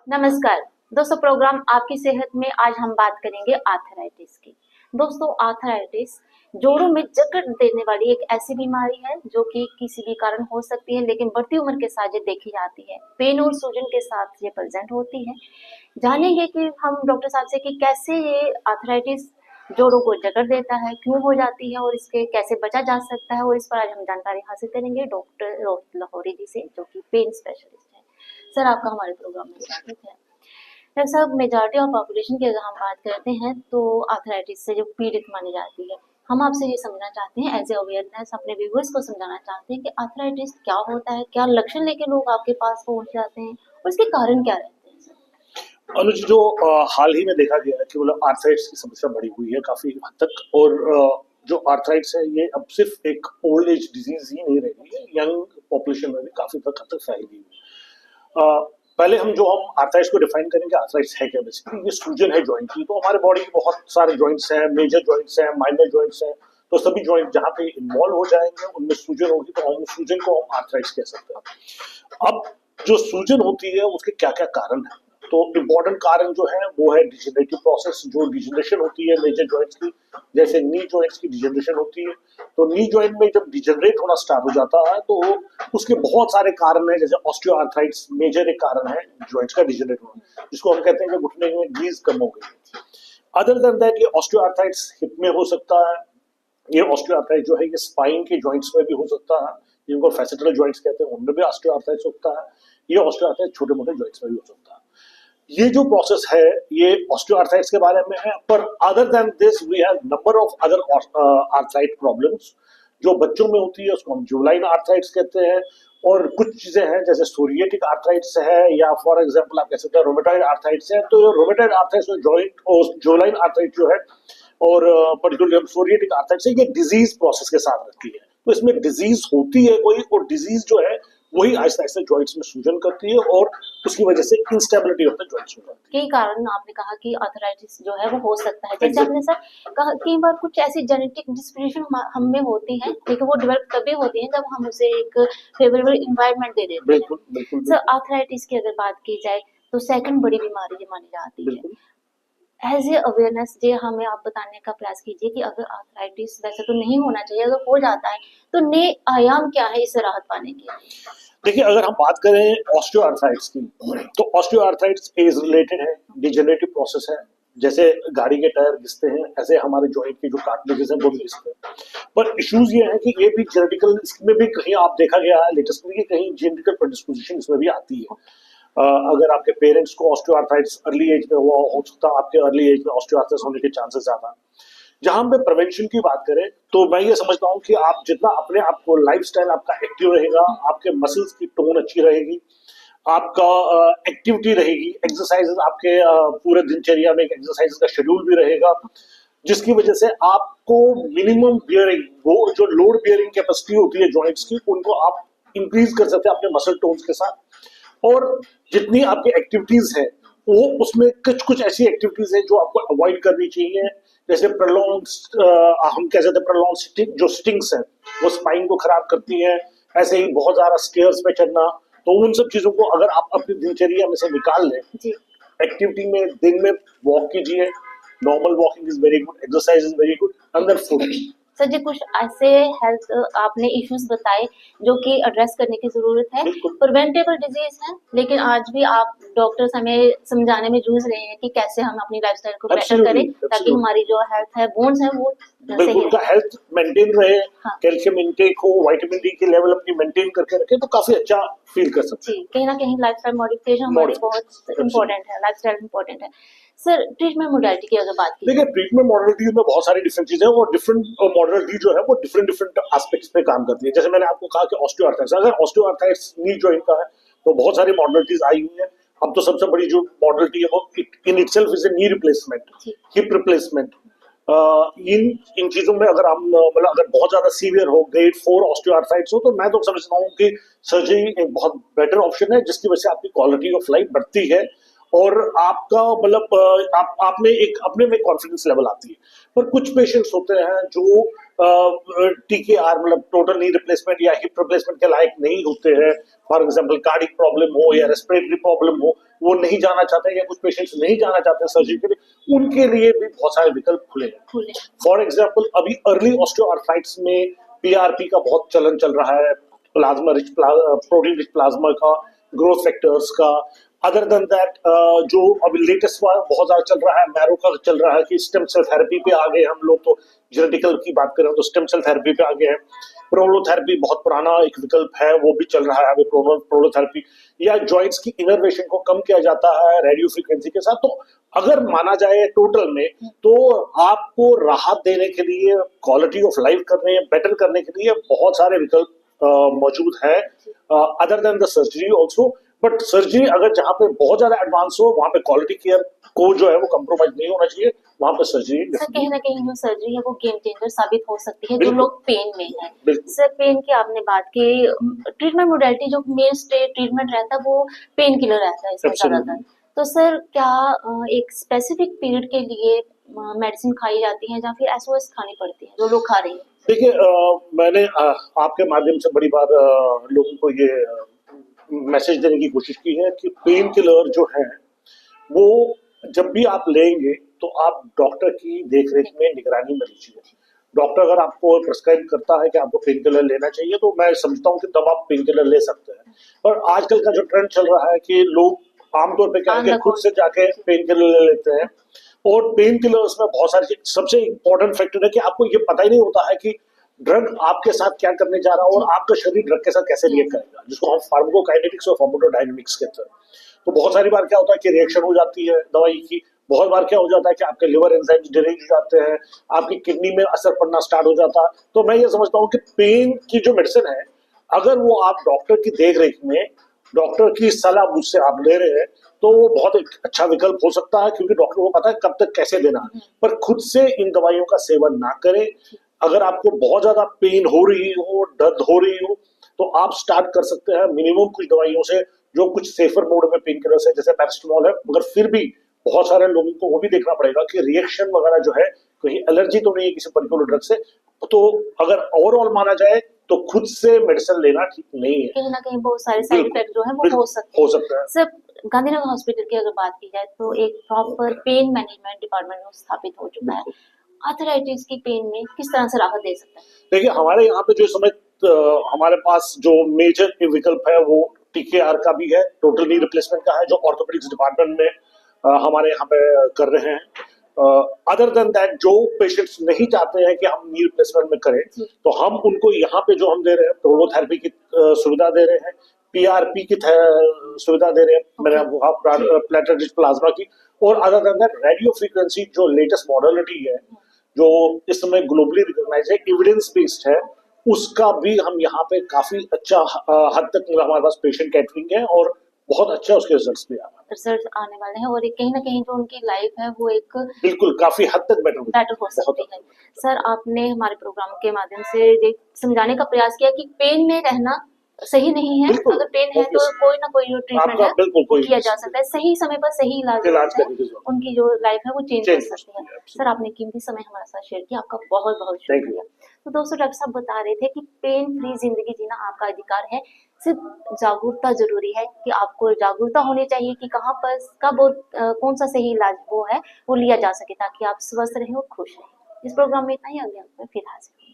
नमस्कार दोस्तों, प्रोग्राम आपकी सेहत में आज हम बात करेंगे आर्थराइटिस की। दोस्तों, आर्थराइटिस जोड़ों में जकड़ देने वाली एक ऐसी बीमारी है जो कि किसी भी कारण हो सकती है, लेकिन बढ़ती उम्र के साथ ये देखी जाती है। पेन और सूजन के साथ ये प्रेजेंट होती है। जानेंगे कि हम डॉक्टर साहब से कि कैसे ये आर्थराइटिस जोड़ों को जकड़ देता है, क्यों हो जाती है और इसके कैसे बचा जा सकता है, और इस पर आज हम जानकारी हासिल करेंगे डॉक्टर रोहित लाहौरी जी से, जो कि पेन स्पेशलिस्ट है। सर, आपका हमारे प्रोग्राम में स्वागत है। डॉक्टर साहब, मेजॉरिटी ऑफ पॉपुलेशन की अगर हम बात करते हैं तो आर्थराइटिस से जो पीड़ित मानी जाती है, हम आपसे ये समझना चाहते हैं, एज ए अवेयरनेस अपने व्यूअर्स को समझाना चाहते हैं कि आर्थराइटिस क्या होता है, क्या लक्षण लेके लोग आपके पास पहुंच जाते हैं और इसके कारण क्या रहते हैं सर? अनुज, जो हाल ही में देखा गया है कि मतलब आर्थराइटिस की समस्या बढ़ी हुई है काफी हद तक। और जो आर्थराइटिस है ये अब सिर्फ एक ओल्ड एज डिजीज ही नहीं रही है, यंग पॉपुलेशन में भी काफी हद तक फैल गई है। पहले हम आर्थराइटिस को डिफाइन करेंगे। आर्थराइटिस है क्या? बेसिकली ये सूजन है जॉइंट की। तो हमारे बॉडी के बहुत सारे जॉइंट्स हैं, मेजर जॉइंट्स हैं, माइनर जॉइंट्स हैं। तो सभी जॉइंट जहाँ पे इन्वॉल्व हो जाएंगे उनमें सूजन होगी, तो हम सूजन को हम आर्थराइटिस कह सकते हैं। अब जो सूजन होती है उसके क्या क्या कारण है? तो इम्पोर्टेंट कारण जो है वो है डिजेनरेटिव प्रोसेस। जो डिजेनरेशन होती है मेजर जॉइंट्स की, जैसे नी जॉइंट्स की डिजेनरेशन होती है, तो नी जॉइंट में जब डिजेनरेट होना स्टार्ट हो जाता है तो उसके बहुत सारे कारण हैं। जैसे ऑस्टियोआर्थराइटिस मेजर एक कारण है जॉइंट्स का डिजेनरेट होना, जिसको हम कहते हैं कि घुटने में ग्रीस कम हो गई। अदर देन दैट ये ऑस्टियोआर्थराइटिस हिप में हो सकता है। ये ऑस्टियोआर्थराइटिस जो है ये स्पाइन के जॉइंट्स में भी हो सकता है, जिनको फैसेटल जॉइंट्स कहते हैं, उनमें भी ऑस्टियोआर्थराइटिस होता है। ये ऑस्टियोआर्थराइटिस छोटे मोटे जॉइंट्स में भी हो सकता है। ये जो प्रोसेस है ये ऑस्टियोआर्थराइटिस के बारे में है। पर other than this we have number of other arthritis problems जो बच्चों में होती है, उसको हम जुवेनाइल आर्थराइटिस कहते हैं। और कुछ चीजें हैं जैसे सोरिएटिक आर्थराइटिस है, या फॉर एग्जांपल आप कह सकते हैं रोमेटॉइड आर्थराइटिस है। तो रोमेटॉइड आर्थराइटिस जॉइंट और जुवेनाइल आर्थराइटिस जो है और पर्टिकुलरली सोरिएटिक आर्थराइटिस है, ये डिजीज प्रोसेस के साथ रहती है। तो इसमें डिजीज होती है कोई, और डिजीज जो है वही आहिस्ता आहिस्ता जॉइंट्स में सूजन करती है और उसकी वजह से इंस्टेबिलिटी ऑफ द जॉइंट्स हो जाती है। कई कारण आपने कहा कि आर्थराइटिस जो है वो हो सकता है, जैसे आपने सर कहा कई बार कुछ ऐसी जेनेटिक डिस्पोजिशन हम में होती है, लेकिन वो डेवलप तभी होती है जब हम उसे एक फेवरेबल इन्वायरमेंट दे देते हैं। बिल्कुल बिल्कुल सर, आर्थराइटिस की अगर बात की जाए तो सेकंड बड़ी बीमारी जो मानी जाती है, एज ए अवेयरनेस जे हमें आप बताने का प्रयास कीजिए कि अगर आर्थराइटिस वैसे तो नहीं होना चाहिए, अगर हो जाता है तो नए आयाम क्या है इससे राहत पाने के? देखिए, अगर हम बात करें ऑस्टियोआर्थराइटिस की, तो ऑस्टियोआर्थराइटिस एज रिलेटेड है, डिजेनरेटिव प्रोसेस है। जैसे गाड़ी के टायर घिसते हैं, ऐसे हमारे जॉइंट की जो कार्टिलेजेस हैं वो भी घिसते हैं। पर इश्यूज ये है कि ये भी जेनेटिकल, इसमें भी कहीं आप देखा गया है लेटेस्ट में कि कहीं जेनेटिकल प्रेडिस्पोजिशन इसमें भी आती है। अगर आपके पेरेंट्स को ऑस्टियोआर्थराइटिस अर्ली एज में हुआ, हो सकता है आपके अर्ली एज में ऑस्टियोआर्थराइटिस होने के चांसेस ज्यादा। जहां पे प्रिवेंशन की बात करें तो मैं ये समझता हूँ कि आप जितना अपने आप को लाइफस्टाइल आपका एक्टिव रहेगा, आपके मसल्स की टोन अच्छी रहेगी, आपका एक्टिविटी रहेगी, एक्सरसाइजेस आपके पूरे दिनचर्या में एक्सरसाइज का शेड्यूल भी रहेगा, जिसकी वजह से आपको मिनिमम बियरिंग, वो जो लोड बियरिंग कैपेसिटी होती है जॉइंट्स की, उनको आप इंक्रीज कर सकते हैं अपने मसल टोन्स के साथ। और जितनी आपकी एक्टिविटीज है वो उसमें कुछ कुछ ऐसी एक्टिविटीज है जो आपको अवॉइड करनी चाहिए। जैसे प्रलॉन्ग, हम कह सकते हैं प्रलॉन्ग जो स्टिंग्स हैं वो स्पाइन को खराब करती हैं। ऐसे ही बहुत ज्यादा स्टेयर्स पे चढ़ना, तो उन सब चीजों को अगर आप अपनी दिनचर्या में से निकाल लें, एक्टिविटी में दिन में वॉक कीजिए, normal walking is very good, exercise is very good, अंदर फूड। सर जी, कुछ ऐसे हेल्थ आपने इश्यूज बताए जो कि एड्रेस करने की जरूरत है, प्रिवेंटेबल डिजीज है, लेकिन आज भी आप डॉक्टर्स हमें समझाने में जूझ रहे हैं कि कैसे हम अपनी लाइफस्टाइल को बेटर करें ताकि हमारी जो हेल्थ है, बोन्स है, वो बिल्कुल उनका हेल्थ मेंटेन रहे। हाँ। कैल्शियम इंटेक हो, विटामिन डी के लेवल अपनी मेंटेन करके रखे तो काफी अच्छा फील कर सकते हैं। कहीं ना कहीं लाइफस्टाइल मॉडिफिकेशन हमारी बहुत इंपॉर्टेंट है, लाइफस्टाइल इंपॉर्टेंट है। सर, ट्रीटमेंट मोडालिटी की अगर बात की, देखिए ट्रीटमेंट मॉडलिटी में बहुत सारी डिफरेंट चीजें हैं और डिफरेंट मॉडलिटी जो है वो डिफरेंट डिफरेंट एस्पेक्ट्स पे काम करती है। जैसे मैंने आपको कहा कि ऑस्टियोआर्थराइटिस, अगर ऑस्टियोआर्थराइटिस नी जॉइंट का है तो बहुत सारी मॉडलिटीज आई हुई है। अब तो सबसे बड़ी जो मॉडलिटी है वो in itself is a knee replacement, hip replacement. इन चीजों में अगर हम मतलब अगर बहुत ज्यादा सीवियर हो, ग्रेड 4 ऑस्टियोआर्थराइटिस हो, तो मैं तो समझता हूँ कि सर्जरी एक बहुत बेटर ऑप्शन है, जिसकी वजह से आपकी क्वालिटी ऑफ लाइफ बढ़ती है और आपका मतलब आप में एक अपने में कॉन्फिडेंस लेवल आती है। पर कुछ पेशेंट्स होते हैं जो TKR मतलब टोटल नी रिप्लेसमेंट या हिप रिप्लेसमेंट के लायक नहीं होते हैं, फॉर एग्जांपल कार्डिक प्रॉब्लम हो या रेस्पिरेटरी प्रॉब्लम हो, वो नहीं जाना चाहते या कुछ पेशेंट्स नहीं जाना चाहते सर्जरी के लिए, उनके लिए भी बहुत सारे विकल्प खुले हैं। फॉर एग्जांपल अभी अर्ली ऑस्टियोआर्थराइटिस में PRP का बहुत चलन चल रहा है, plasma rich protein rich plasma का, ग्रोथ फैक्टर्स का। अदर देन दैट जो अभी लेटेस्ट बहुत ज्यादा चल रहा है, मैरो का चल रहा है कि स्टेम सेल थेरेपी पे आ गए हम लोग, तो जेनेटिकल की बात करें तो स्टेम सेल थेरेपी पे आ गए हैं। प्रोलोथेरेपी बहुत पुराना एक विकल्प है, वो भी चल रहा है अभी, प्रोलोथेरेपी। या जॉइंट्स की इनर्वेशन को कम किया जाता है रेडियो फ्रीक्वेंसी के साथ। तो अगर माना जाए टोटल में, तो आपको राहत देने के लिए, क्वालिटी ऑफ लाइफ करने बेटर करने के लिए बहुत सारे विकल्प मौजूद है, other than the surgery also. But surgery अगर जहाँ पे बहुत ज्यादा एडवांस हो, वहाँ पे क्वालिटी केयर को जो है वो कंप्रोमाइज नहीं होना चाहिए, वहाँ पे सर्जरी सर कहीं ना कहीं जो सर्जरी है वो गेम चेंजर साबित हो सकती है जो बिल्कुल। लोग पेन में हैं। बिल्कुल। सर पेन की आपने बात की, ट्रीटमेंट मोडेलिटी जो मेन स्टे ट्रीटमेंट रहता है वो पेन किलर रहता है इसमें Absolutely. ज्यादातर। तो सर क्या एक स्पेसिफिक पीरियड के लिए मेडिसिन खाई जाती है या फिर SOS खानी पड़ती है जो लोग खा रहे हैं? देखिए, मैंने आपके माध्यम से बड़ी बार लोगों को ये मैसेज देने की कोशिश की है कि पेन किलर जो है वो जब भी आप लेंगे तो आप डॉक्टर की देखरेख में निगरानी में लीजिए। डॉक्टर अगर आपको प्रिस्क्राइब करता है कि आपको पेन किलर लेना चाहिए, तो मैं समझता हूँ कि तब आप पेन किलर ले सकते हैं। पर आजकल का जो ट्रेंड चल रहा है कि लोग आमतौर पे क्या है कि खुद से जाके पेन किलर ले लेते हैं, और पेन किलर्स में बहुत सारी सबसे इम्पोर्टेंट फैक्टर है कि आपको ये पता ही नहीं होता है कि ड्रग आपके साथ क्या करने जा रहा है और आपका शरीर ड्रग के साथ कैसे रिएक्ट करेगा, जिसको हम फार्माकोकाइनेटिक्स और फार्माकोडायनामिक्स कहते हैं। तो बहुत सारी बार क्या होता है कि रिएक्शन हो जाती है दवाई की, बहुत बार क्या हो जाता है कि आपके लिवर एंजाइम्स डिरेंज हो जाते हैं, आपकी किडनी में असर पड़ना स्टार्ट हो जाता है। तो मैं ये समझता हूँ कि पेन की जो मेडिसिन है, अगर वो आप डॉक्टर की देखरेख में, डॉक्टर की सलाह मुझसे आप ले रहे हैं, तो वो बहुत एक अच्छा विकल्प हो सकता है, क्योंकि डॉक्टर को पता है कब तक कैसे देना है। पर खुद से इन दवाइयों का सेवन ना करें। अगर आपको बहुत ज्यादा पेन हो रही हो, दर्द हो रही हो, तो आप स्टार्ट कर सकते हैं मिनिमम कुछ दवाइयों से, जो कुछ सेफर मोड में पेन किलर्स है, जैसे पैरासिटामोल है। मगर फिर भी बहुत सारे लोगों को वो भी देखना पड़ेगा कि रिएक्शन वगैरह जो है, कहीं एलर्जी तो नहीं है किसी पर्टिकुलर ड्रग से। तो अगर ओवरऑल माना जाए तो खुद से मेडिसिन लेना ठीक नहीं है। कहीं ना कहीं बहुत सारे साइड इफेक्ट जो है वो हो सकते हैं। सर गांधीनगर हॉस्पिटल की अगर बात की जाए तो एक प्रॉपर पेन मैनेजमेंट डिपार्टमेंट स्थापित हो चुका है। आर्थराइटिस की पेन में किस तरह से राहत दे सकता है? देखिए, हमारे यहाँ पे जो समय हमारे पास जो मेजर विकल्प है वो TKR का भी है, टोटल नी रिप्लेसमेंट का है, जो ऑर्थोपेडिक्स डिपार्टमेंट में हमारे यहाँ पे कर रहे हैं। अदर देन दैट, जो पेशेंट्स नहीं चाहते हैं कि हम नी रिप्लेसमेंट में करें, तो हम उनको यहाँ पे जो हम दे रहे हैं, प्रोलोथेरेपी की सुविधा दे रहे हैं, PRP की सुविधा दे रहे हैं, मैंने आपको कहा प्लेटलेट रिच प्लाज्मा की। और other than that, radio frequency जो लेटेस्ट मॉडलिटी है, जो इस समय ग्लोबली रिकॉग्नाइज है, एविडेंस बेस्ड है, उसका भी हम यहाँ पे काफी अच्छा हद तक हमारे पास पेशेंट कैटरिंग है और बहुत अच्छा उसके रिजल्ट्स भी आ रहे हैं। रिजल्ट आने वाले हैं और एक कहीं ना कहीं जो उनकी लाइफ है वो एक बिल्कुल काफी हद तक बेटर हो सकती है। सर आपने हमारे प्रोग्राम के माध्यम से ये समझाने का प्रयास किया कि पेन में रहना सही नहीं है। अगर पेन है तो कोई ना कोई जो ट्रीटमेंट है वो किया जा सकता है, सही समय पर सही इलाज उनकी जो लाइफ है वो चेंज कर सकती है। सर आपने कीमती समय हमारे साथ शेयर किया, आपका बहुत बहुत शुक्रिया। तो दोस्तों, डॉक्टर साहब बता रहे थे कि पेन फ्री जिंदगी जीना आपका अधिकार है, सिर्फ जागरूकता जरूरी है कि आपको जागरूकता होनी चाहिए कि कहाँ पर कब और कौन सा सही इलाज वो है वो लिया जा सके ताकि आप स्वस्थ रहें और खुश रहें। इस प्रोग्राम में इतना ही, अगले फिर हाजिर।